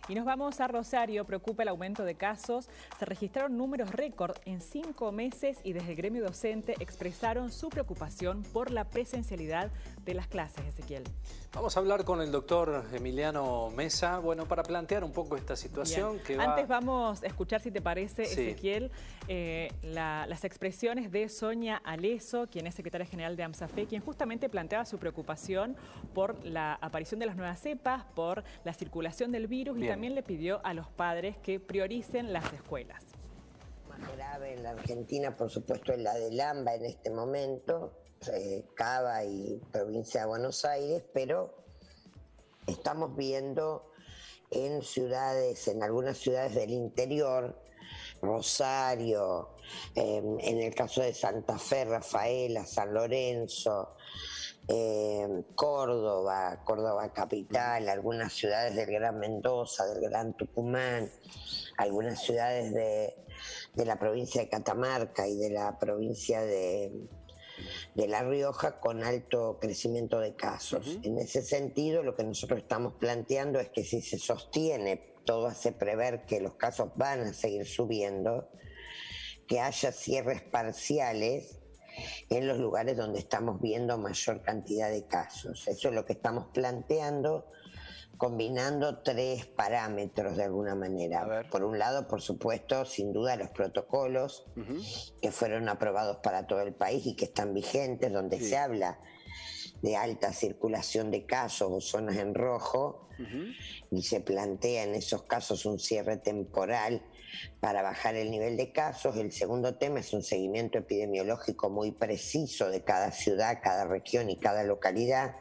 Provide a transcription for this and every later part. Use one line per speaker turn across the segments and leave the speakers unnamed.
Y nos vamos a Rosario. Preocupa el aumento de casos. Se registraron números récord en 5 meses y desde el gremio docente expresaron su preocupación por la presencialidad de las clases, Ezequiel.
Vamos a hablar con el doctor Emiliano Mesa, bueno, para plantear un poco esta situación. Que
Antes vamos a escuchar, si te parece,
sí,
Ezequiel, las expresiones de Sonia Aleso, quien es secretaria general de AMSAFE, quien justamente planteaba su preocupación por la aparición de las nuevas cepas, por la circulación del virus. Bien. Y también le pidió a los padres que prioricen las escuelas.
Más grave en la Argentina, por supuesto, es la del AMBA en este momento, Cava y provincia de Buenos Aires, pero estamos viendo en ciudades, en algunas ciudades del interior, Rosario, en el caso de Santa Fe, Rafaela, San Lorenzo, Córdoba capital, algunas ciudades del Gran Mendoza, del Gran Tucumán, algunas ciudades de la provincia de Catamarca y de la provincia de La Rioja con alto crecimiento de casos. En ese sentido, lo que nosotros estamos planteando es que si se sostiene, todo hace prever que los casos van a seguir subiendo, que haya cierres parciales en los lugares donde estamos viendo mayor cantidad de casos. Eso es lo que estamos planteando, combinando 3 parámetros de alguna manera. Por un lado, por supuesto, sin duda los protocolos que fueron aprobados para todo el país y que están vigentes, donde se habla de alta circulación de casos o zonas en rojo, y se plantea en esos casos un cierre temporal para bajar el nivel de casos. El segundo tema es un seguimiento epidemiológico muy preciso de cada ciudad, cada región y cada localidad,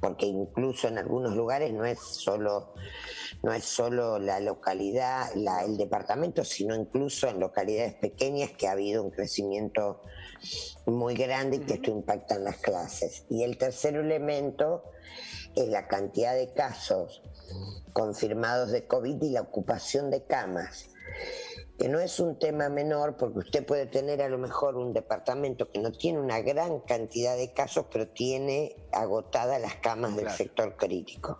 porque incluso en algunos lugares no es solo la localidad, el departamento, sino incluso en localidades pequeñas que ha habido un crecimiento muy grande y que esto impacta en las clases. Y el tercer elemento es la cantidad de casos confirmados de COVID y la ocupación de camas, que no es un tema menor, porque usted puede tener a lo mejor un departamento que no tiene una gran cantidad de casos, pero tiene agotadas las camas del sector crítico.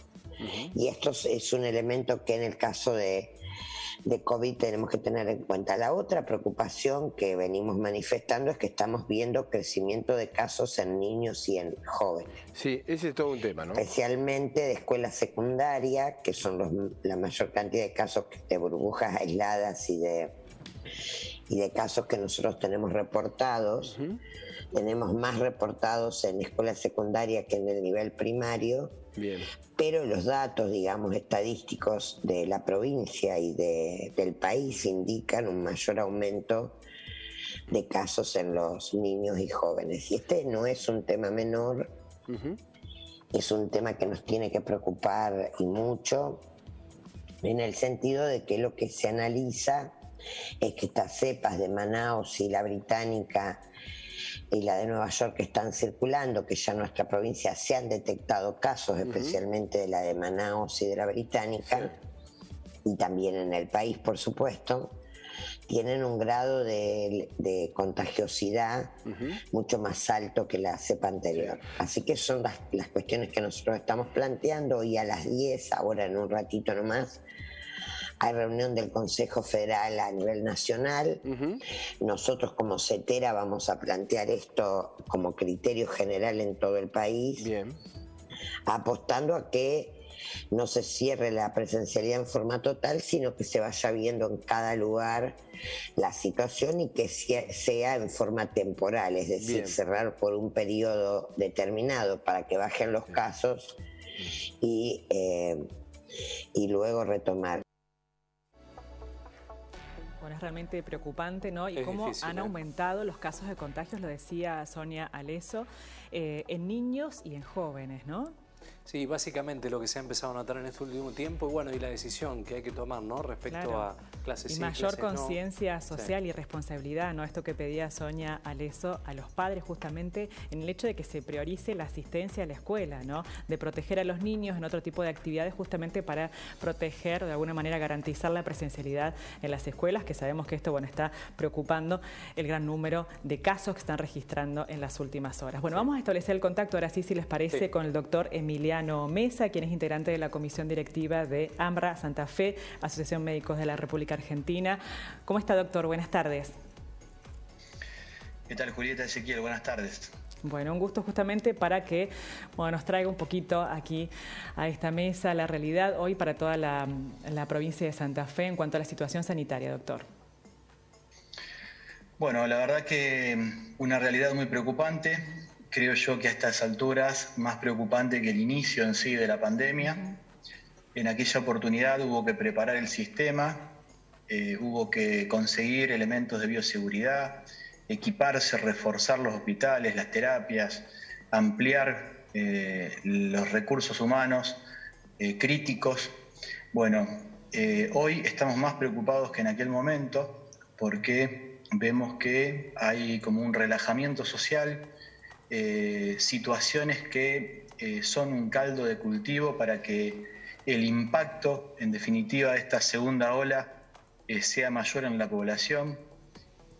Y esto es un elemento que en el caso de COVID tenemos que tener en cuenta. La otra preocupación que venimos manifestando es que estamos viendo crecimiento de casos en niños y en jóvenes.
Sí, ese es todo un tema, ¿no?
Especialmente de escuela secundaria, que son la mayor cantidad de casos de burbujas aisladas y de casos que nosotros tenemos reportados. Tenemos más reportados en escuela secundaria que en el nivel primario.
Bien.
Pero los datos, digamos, estadísticos de la provincia y del país indican un mayor aumento de casos en los niños y jóvenes. Y este no es un tema menor, es un tema que nos tiene que preocupar y mucho, en el sentido de que lo que se analiza es que estas cepas de Manaus y la británica y la de Nueva York que están circulando, que ya en nuestra provincia se han detectado casos, especialmente de la de Manaus y de la británica, y también en el país, por supuesto, tienen un grado de contagiosidad mucho más alto que la cepa anterior. Así que son las cuestiones que nosotros estamos planteando. Y a las 10, ahora en un ratito nomás, hay reunión del Consejo Federal a nivel nacional. Nosotros como CETERA vamos a plantear esto como criterio general en todo el país. Bien. Apostando a que no se cierre la presencialidad en forma total, sino que se vaya viendo en cada lugar la situación y que sea en forma temporal, es decir, cerrar por un periodo determinado para que bajen los casos y luego retomar.
Bueno, es realmente preocupante, ¿no? Y cómo han aumentado los casos de contagios, lo decía Sonia Aleso, en niños y en jóvenes, ¿no?
Sí, básicamente lo que se ha empezado a notar en este último tiempo, y bueno, y la decisión que hay que tomar, ¿no? Respecto a clases sí,
y mayor
clases
conciencia social y responsabilidad, ¿no? Esto que pedía Sonia Aleso a los padres, justamente en el hecho de que se priorice la asistencia a la escuela, ¿no? De proteger a los niños en otro tipo de actividades, justamente para proteger, de alguna manera garantizar la presencialidad en las escuelas, que sabemos que esto, bueno, está preocupando el gran número de casos que están registrando en las últimas horas. Bueno, vamos a establecer el contacto ahora sí, si les parece, con el doctor Emiliano Mariano Mesa, quien es integrante de la comisión directiva de AMRA Santa Fe, Asociación Médicos de la República Argentina. ¿Cómo está, doctor? Buenas tardes.
¿Qué tal, Julieta? Ezequiel? Buenas tardes.
Bueno, un gusto justamente para que nos traiga un poquito aquí a esta mesa la realidad hoy para toda la provincia de Santa Fe en cuanto a la situación sanitaria, doctor.
Bueno, la verdad que una realidad muy preocupante. Creo yo que a estas alturas más preocupante que el inicio en sí de la pandemia. En aquella oportunidad hubo que preparar el sistema, hubo que conseguir elementos de bioseguridad, equiparse, reforzar los hospitales, las terapias, ampliar los recursos humanos críticos. Bueno, hoy estamos más preocupados que en aquel momento porque vemos que hay como un relajamiento social, situaciones que son un caldo de cultivo para que el impacto, en definitiva, de esta segunda ola sea mayor en la población.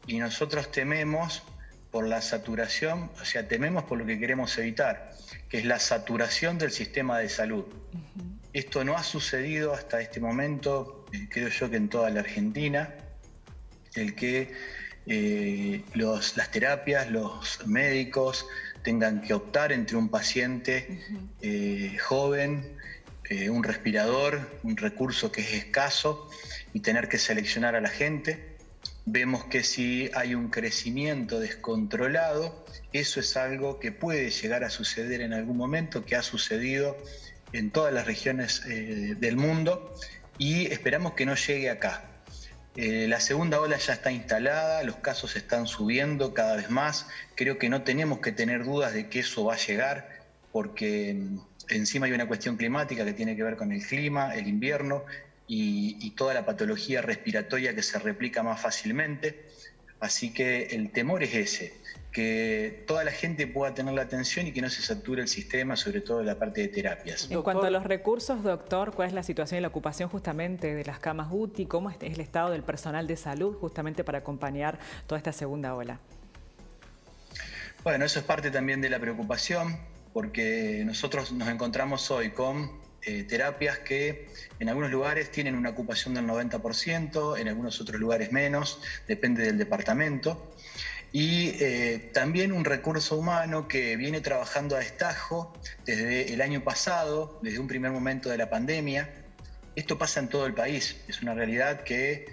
Y nosotros tememos por la saturación, o sea, tememos por lo que queremos evitar, que es la saturación del sistema de salud. Esto no ha sucedido hasta este momento, creo yo que en toda la Argentina, el que las terapias, los médicos tengan que optar entre un paciente joven, un respirador, un recurso que es escaso, y tener que seleccionar a la gente. Vemos que si hay un crecimiento descontrolado, eso es algo que puede llegar a suceder en algún momento, que ha sucedido en todas las regiones del mundo, y esperamos que no llegue acá. La segunda ola ya está instalada, los casos están subiendo cada vez más. Creo que no tenemos que tener dudas de que eso va a llegar, porque encima hay una cuestión climática que tiene que ver con el clima, el invierno, y toda la patología respiratoria que se replica más fácilmente. Así que el temor es ese, que toda la gente pueda tener la atención y que no se sature el sistema, sobre todo en la parte de terapias.
En cuanto a los recursos, doctor, ¿cuál es la situación y la ocupación justamente de las camas UTI? ¿Cómo es el estado del personal de salud justamente para acompañar toda esta segunda ola?
Bueno, eso es parte también de la preocupación, porque nosotros nos encontramos hoy con terapias que en algunos lugares tienen una ocupación del 90%, en algunos otros lugares menos, depende del departamento. Y también un recurso humano que viene trabajando a destajo desde el año pasado, desde un primer momento de la pandemia. Esto pasa en todo el país, es una realidad que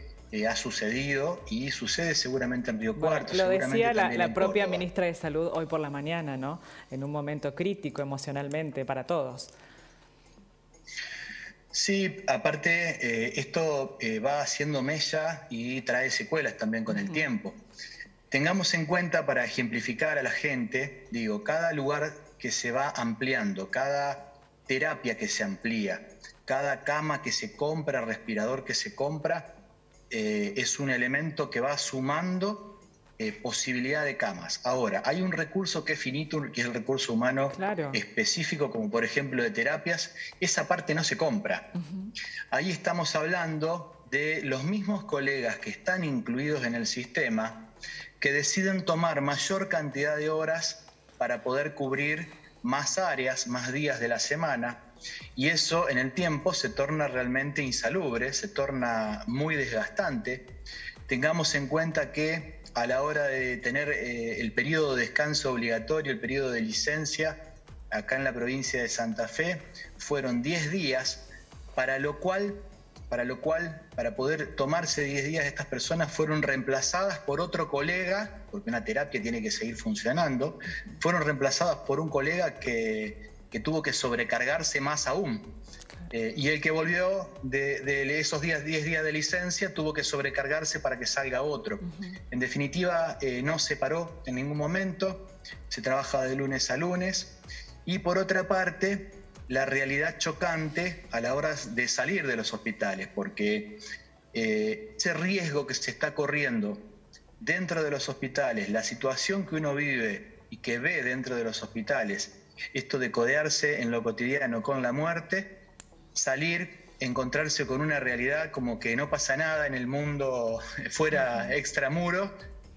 ha sucedido y sucede seguramente en Río Cuarto.
Lo decía la propia ministra de Salud hoy por la mañana, ¿no? En un momento crítico emocionalmente para todos.
Sí, aparte esto va haciendo mella y trae secuelas también con el tiempo. Tengamos en cuenta, para ejemplificar a la gente, digo, cada lugar que se va ampliando, cada terapia que se amplía, cada cama que se compra, respirador que se compra, es un elemento que va sumando posibilidad de camas. Ahora, hay un recurso que es finito, que es el recurso humano específico, como por ejemplo de terapias. Esa parte no se compra. Ahí estamos hablando de los mismos colegas que están incluidos en el sistema, que deciden tomar mayor cantidad de horas para poder cubrir más áreas, más días de la semana, y eso en el tiempo se torna realmente insalubre, se torna muy desgastante. Tengamos en cuenta que a la hora de tener el periodo de descanso obligatorio, el periodo de licencia, acá en la provincia de Santa Fe, fueron 10 días, para poder tomarse 10 días, estas personas fueron reemplazadas por otro colega, porque una terapia tiene que seguir funcionando, fueron reemplazadas por un colega que tuvo que sobrecargarse más aún. Y el que volvió de esos 10 días de licencia tuvo que sobrecargarse para que salga otro. En definitiva, no se paró en ningún momento, se trabaja de lunes a lunes. Y por otra parte, la realidad chocante a la hora de salir de los hospitales, porque ese riesgo que se está corriendo dentro de los hospitales, la situación que uno vive y que ve dentro de los hospitales, esto de codearse en lo cotidiano con la muerte, salir, encontrarse con una realidad como que no pasa nada en el mundo fuera extramuro,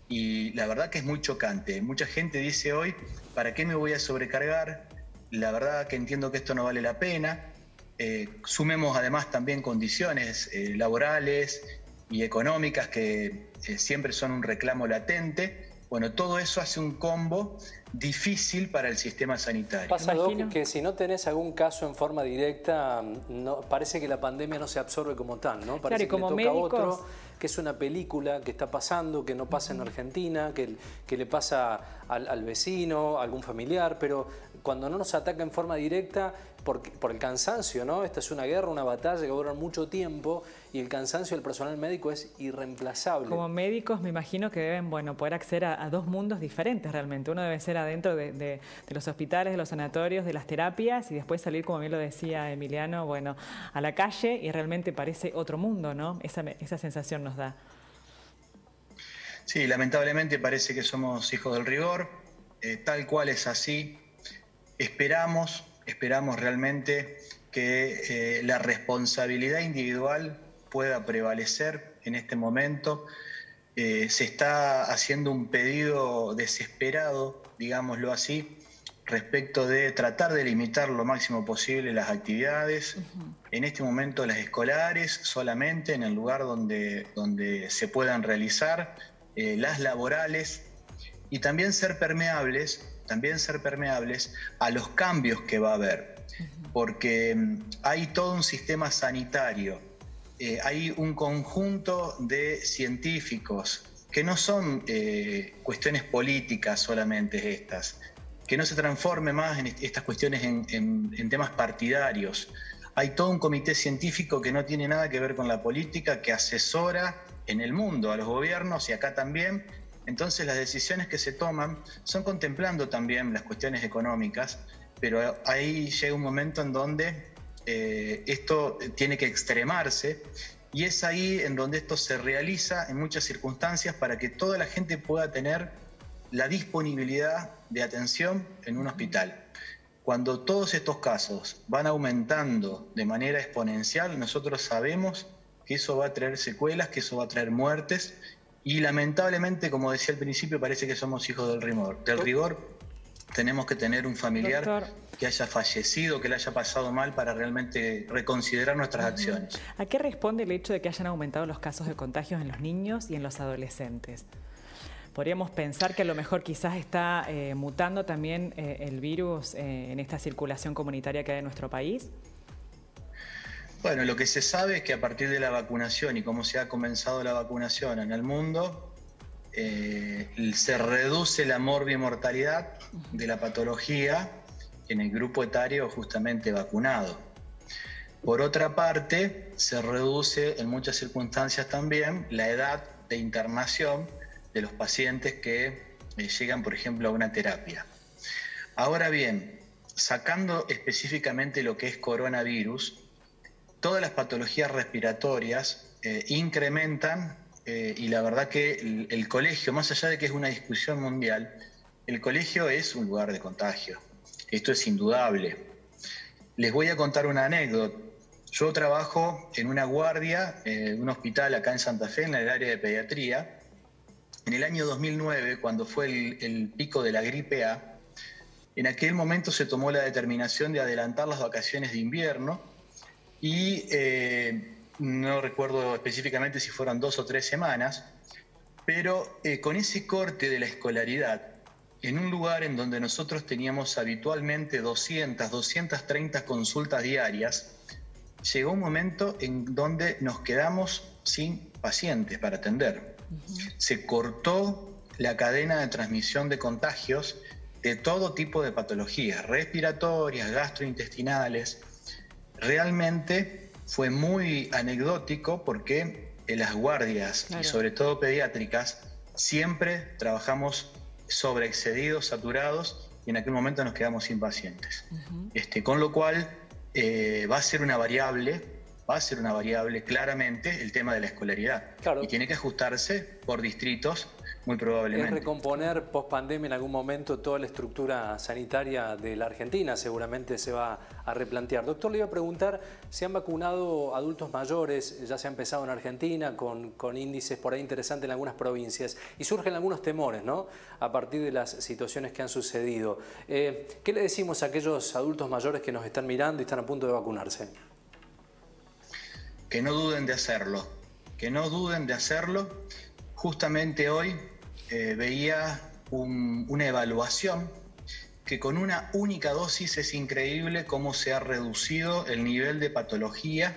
y la verdad que es muy chocante. Mucha gente dice hoy, ¿para qué me voy a sobrecargar? la verdad que entiendo que esto no vale la pena. Sumemos además también condiciones laborales y económicas que siempre son un reclamo latente. Bueno, todo eso hace un combo difícil para el sistema sanitario.
Pasa, Doc, que si no tenés algún caso en forma directa, parece que la pandemia no se absorbe como tal, ¿no? Parece
claro,
que le toca a otro, que es una película que está pasando, que no pasa en Argentina, que le pasa al vecino, a algún familiar, pero cuando no nos ataca en forma directa, por el cansancio, ¿no? Esta es una guerra, una batalla que va a durar mucho tiempo y el cansancio del personal médico es irreemplazable.
Como médicos me imagino que deben poder acceder a dos mundos diferentes realmente. Uno debe ser adentro de los hospitales, de los sanatorios, de las terapias y después salir, como bien lo decía Emiliano, a la calle y realmente parece otro mundo, ¿no? Esa sensación nos da.
Sí, lamentablemente parece que somos hijos del rigor, tal cual es así. Esperamos realmente que la responsabilidad individual pueda prevalecer en este momento. Se está haciendo un pedido desesperado, digámoslo así, respecto de tratar de limitar lo máximo posible las actividades. En este momento las escolares solamente en el lugar donde se puedan realizar, las laborales, y también ser permeables a los cambios que va a haber, porque hay todo un sistema sanitario, hay un conjunto de científicos que no son cuestiones políticas solamente estas, que no se transforme más en estas cuestiones en temas partidarios. Hay todo un comité científico que no tiene nada que ver con la política, que asesora en el mundo a los gobiernos y acá también. Entonces las decisiones que se toman son contemplando también las cuestiones económicas, pero ahí llega un momento en donde esto tiene que extremarse y es ahí en donde esto se realiza en muchas circunstancias para que toda la gente pueda tener la disponibilidad de atención en un hospital. Cuando todos estos casos van aumentando de manera exponencial, nosotros sabemos que eso va a traer secuelas, que eso va a traer muertes. Y lamentablemente, como decía al principio, parece que somos hijos del rigor. Tenemos que tener un familiar que haya fallecido, que le haya pasado mal para realmente reconsiderar nuestras acciones.
¿A qué responde el hecho de que hayan aumentado los casos de contagios en los niños y en los adolescentes? ¿Podríamos pensar que a lo mejor quizás está mutando también el virus en esta circulación comunitaria que hay en nuestro país?
Bueno, lo que se sabe es que a partir de la vacunación y cómo se ha comenzado la vacunación en el mundo, se reduce la morbimortalidad de la patología en el grupo etario justamente vacunado. Por otra parte, se reduce en muchas circunstancias también la edad de internación de los pacientes que llegan, por ejemplo, a una terapia. Ahora bien, sacando específicamente lo que es coronavirus, todas las patologías respiratorias incrementan y la verdad que el colegio, más allá de que es una discusión mundial, el colegio es un lugar de contagio. Esto es indudable. Les voy a contar una anécdota. Yo trabajo en una guardia de un hospital acá en Santa Fe, en el área de pediatría. En el año 2009, cuando fue el pico de la gripe A, en aquel momento se tomó la determinación de adelantar las vacaciones de invierno y no recuerdo específicamente si fueron 2 o 3 semanas, pero con ese corte de la escolaridad, en un lugar en donde nosotros teníamos habitualmente 200, 230 consultas diarias, llegó un momento en donde nos quedamos sin pacientes para atender. Se cortó la cadena de transmisión de contagios de todo tipo de patologías, respiratorias, gastrointestinales. Realmente fue muy anecdótico porque en las guardias, y sobre todo pediátricas, siempre trabajamos sobreexcedidos, saturados, y en aquel momento nos quedamos sin pacientes. Con lo cual va a ser una variable claramente el tema de la escolaridad. Claro. Y tiene que ajustarse por distritos muy probablemente.
Es recomponer post pandemia en algún momento toda la estructura sanitaria de la Argentina, seguramente se va a replantear. Doctor, le iba a preguntar, ¿se han vacunado adultos mayores? Ya se ha empezado en Argentina con índices por ahí interesantes en algunas provincias y surgen algunos temores, ¿no?, a partir de las situaciones que han sucedido. ¿Qué le decimos a aquellos adultos mayores que nos están mirando y están a punto de vacunarse?
Que no duden de hacerlo, que no duden de hacerlo. Justamente hoy veía una evaluación que con una única dosis es increíble cómo se ha reducido el nivel de patología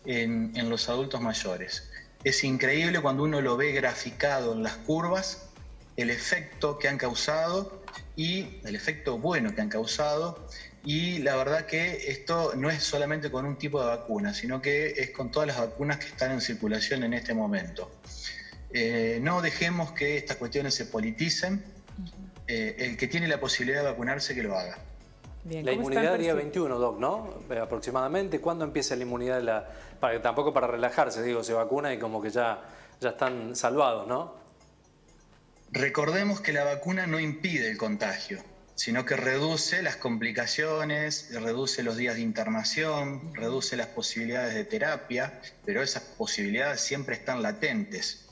en los adultos mayores. Es increíble cuando uno lo ve graficado en las curvas, el efecto que han causado y el efecto bueno que han causado. Y la verdad que esto no es solamente con un tipo de vacuna, sino que es con todas las vacunas que están en circulación en este momento. No dejemos que estas cuestiones se politicen. El que tiene la posibilidad de vacunarse, que lo haga.
Bien,
la inmunidad día 21, Doc, ¿no? Aproximadamente. ¿Cuándo empieza la inmunidad? Tampoco para relajarse, digo, se vacuna y como que ya están salvados, ¿no?
Recordemos que la vacuna no impide el contagio, sino que reduce las complicaciones, reduce los días de internación, reduce las posibilidades de terapia, pero esas posibilidades siempre están latentes.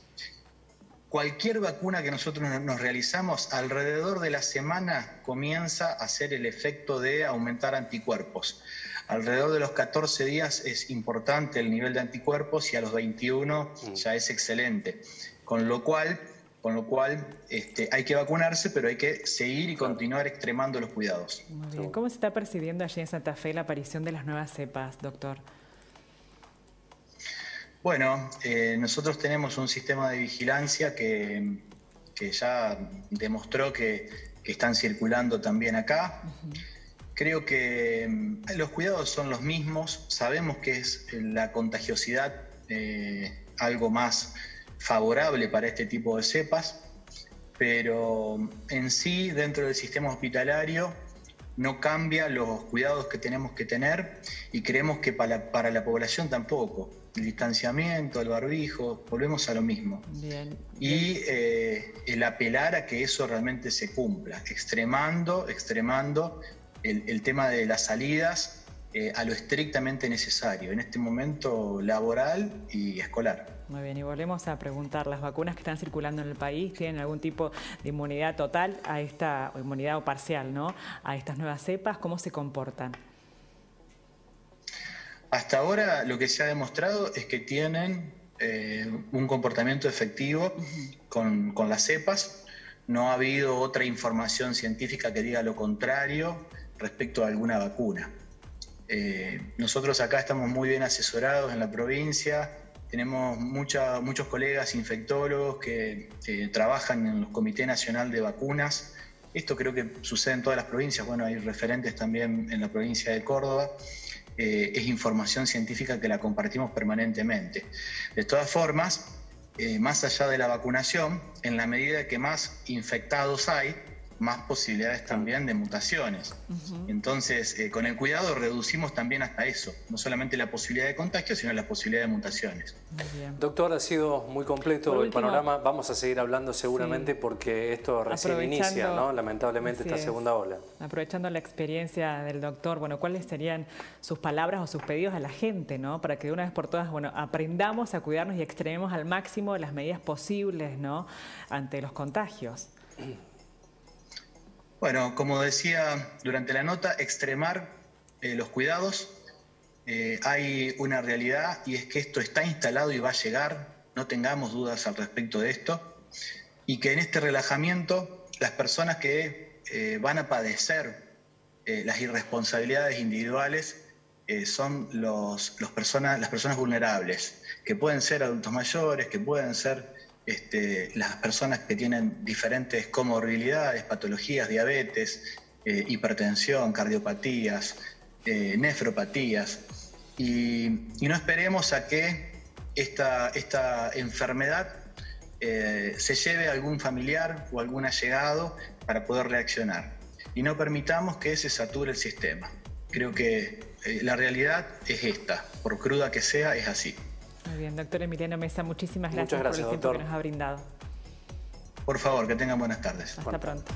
Cualquier vacuna que nosotros nos realizamos, alrededor de la semana comienza a hacer el efecto de aumentar anticuerpos. Alrededor de los 14 días es importante el nivel de anticuerpos y a los 21 ya es excelente. Con lo cual hay que vacunarse, pero hay que seguir y continuar extremando los cuidados.
Muy bien. ¿Cómo se está percibiendo allí en Santa Fe la aparición de las nuevas cepas, doctor?
Bueno, nosotros tenemos un sistema de vigilancia que ya demostró que están circulando también acá. Creo que los cuidados son los mismos. Sabemos que es la contagiosidad algo más favorable para este tipo de cepas, pero en sí, dentro del sistema hospitalario, no cambia los cuidados que tenemos que tener y creemos que para la población tampoco. El distanciamiento, el barbijo, volvemos a lo mismo.
Bien.
Y el apelar a que eso realmente se cumpla, extremando el tema de las salidas a lo estrictamente necesario, en este momento laboral y escolar.
Muy bien, y volvemos a preguntar, ¿las vacunas que están circulando en el país tienen algún tipo de inmunidad total a esta, o inmunidad o parcial, ¿no?, a estas nuevas cepas? ¿Cómo se comportan?
Hasta ahora lo que se ha demostrado es que tienen un comportamiento efectivo con las cepas. No ha habido otra información científica que diga lo contrario respecto a alguna vacuna. Nosotros acá estamos muy bien asesorados en la provincia, tenemos muchos colegas infectólogos que trabajan en los Comité Nacional de Vacunas. Esto creo que sucede en todas las provincias, bueno, hay referentes también en la provincia de Córdoba. Es información científica que la compartimos permanentemente. De todas formas, más allá de la vacunación, en la medida que más infectados hay, más posibilidades también de mutaciones. Entonces, con el cuidado reducimos también hasta eso, no solamente la posibilidad de contagio, sino la posibilidad de mutaciones.
Doctor, ha sido muy completo el panorama. Vamos a seguir hablando seguramente porque esto recién inicia, ¿no?, lamentablemente, esta segunda ola.
Aprovechando la experiencia del doctor, bueno, ¿cuáles serían sus palabras o sus pedidos a la gente, ¿no?, para que de una vez por todas, bueno, aprendamos a cuidarnos y extrememos al máximo las medidas posibles, ¿no?, ante los contagios?
Bueno, como decía durante la nota, extremar los cuidados. Hay una realidad y es que esto está instalado y va a llegar, no tengamos dudas al respecto de esto, y que en este relajamiento las personas que van a padecer las irresponsabilidades individuales son las personas vulnerables, que pueden ser adultos mayores, que pueden ser las personas que tienen diferentes comorbilidades, patologías, diabetes, hipertensión, cardiopatías, nefropatías, y no esperemos a que esta enfermedad se lleve a algún familiar o algún allegado para poder reaccionar, y no permitamos que se sature el sistema. Creo que la realidad es esta, por cruda que sea, es así.
Muy bien, doctor Emiliano Mesa, muchas gracias por el tiempo que nos ha brindado.
Por favor, que tengan buenas tardes.
Hasta pronto.